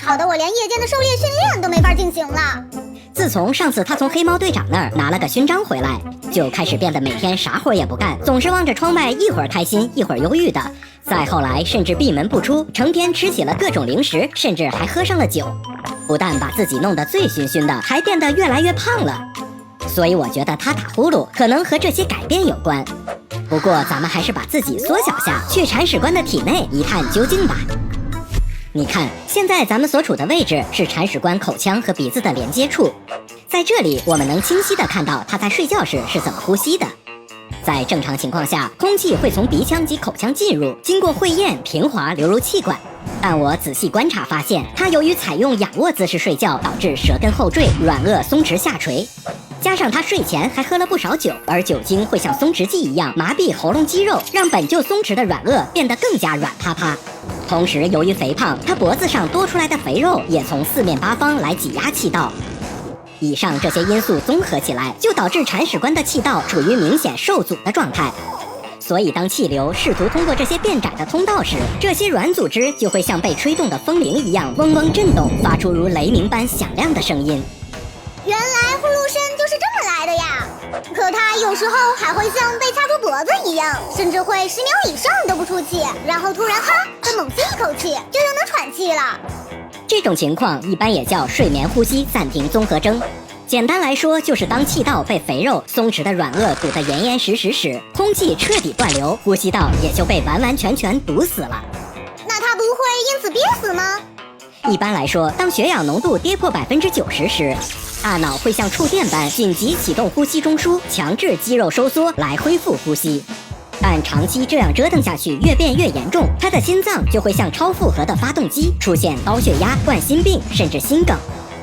吵得我连夜间的狩猎训练都没法进行了。自从上次他从黑猫队长那儿拿了个勋章回来，就开始变得每天啥活也不干，总是望着窗外，一会儿开心一会儿忧郁的。再后来甚至闭门不出，成天吃起了各种零食，甚至还喝上了酒，不但把自己弄得醉醺醺的，还变得越来越胖了。所以我觉得他打呼噜可能和这些改变有关。不过咱们还是把自己缩小下去，铲屎官的体内一探究竟吧。你看，现在咱们所处的位置是铲屎官口腔和鼻子的连接处，在这里我们能清晰地看到他在睡觉时是怎么呼吸的。在正常情况下，空气会从鼻腔及口腔进入，经过会厌平滑流入气管。但我仔细观察发现，他由于采用仰卧姿势睡觉，导致舌根后坠，软腭松弛下垂。加上他睡前还喝了不少酒，而酒精会像松弛剂一样麻痹喉咙肌肉，让本就松弛的软腭变得更加软趴趴。同时，由于肥胖，他脖子上多出来的肥肉也从四面八方来挤压气道。以上这些因素综合起来，就导致铲屎官的气道处于明显受阻的状态。所以当气流试图通过这些变窄的通道时，这些软组织就会像被吹动的风铃一样嗡嗡震动，发出如雷鸣般响亮的声音。原来呼噜声就是这么来的呀！可它有时候还会像被掐住脖子一样，甚至会10秒以上都不出气，然后突然哈的猛吸一口气，就又能喘气了。这种情况一般也叫睡眠呼吸暂停综合征。简单来说，就是当气道被肥肉松弛的软腭堵得严严实实时，空气彻底断流，呼吸道也就被完完全全堵死了。那它不会因此憋死吗？一般来说，当血氧浓度跌破90%时，大脑会像触电般紧急启动呼吸中枢，强制肌肉收缩来恢复呼吸。但长期这样折腾下去，越变越严重，他的心脏就会像超负荷的发动机，出现高血压、冠心病，甚至心梗。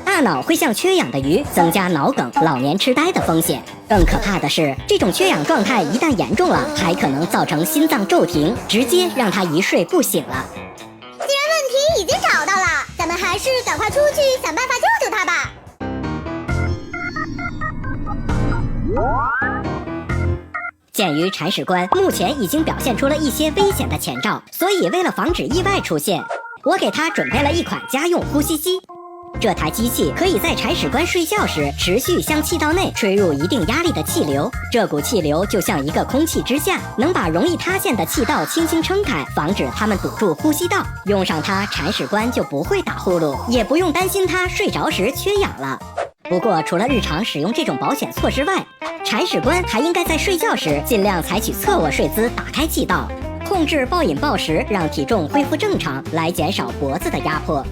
大脑会像缺氧的鱼，增加脑梗、老年痴呆的风险。更可怕的是，这种缺氧状态一旦严重了，还可能造成心脏骤停，直接让他一睡不醒了。既然问题已经找到了，咱们还是赶快出去想办法救救他吧。鉴于铲屎官目前已经表现出了一些危险的前兆，所以为了防止意外出现，我给他准备了一款家用呼吸机。这台机器可以在铲屎官睡觉时持续向气道内吹入一定压力的气流，这股气流就像一个空气支架，能把容易塌陷的气道轻轻撑开，防止它们堵住呼吸道。用上它，铲屎官就不会打呼噜，也不用担心他睡着时缺氧了。不过，除了日常使用这种保险措施外，铲屎官还应该在睡觉时尽量采取侧卧睡姿，打开气道，控制暴饮暴食，让体重恢复正常，来减少脖子的压迫。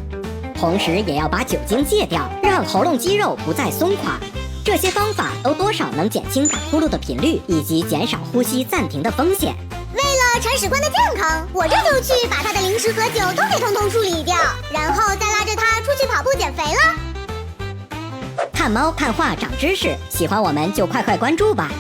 同时也要把酒精戒掉，让喉咙肌肉不再松垮。这些方法都多少能减轻打呼噜的频率，以及减少呼吸暂停的风险。为了铲屎官的健康，我这就去把他的零食和酒都给统统处理掉，然后再拉着他出去跑步减肥了。看猫看画长知识，喜欢我们就快快关注吧。